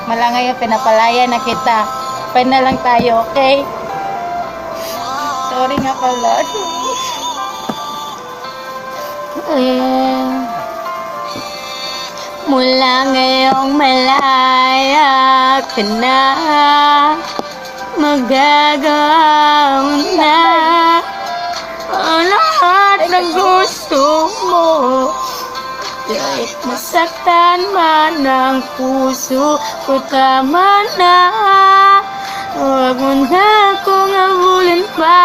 Mala ngayon, pinapalaya na kita. Pwede na lang tayo, okay? Sorry nga pala. Mula ngayong malaya ka na, magagawa mo na ang lahat ng gusto mo. Kahit masaktan man ang puso ko, tama na. Huwag mo na akong habulin pa.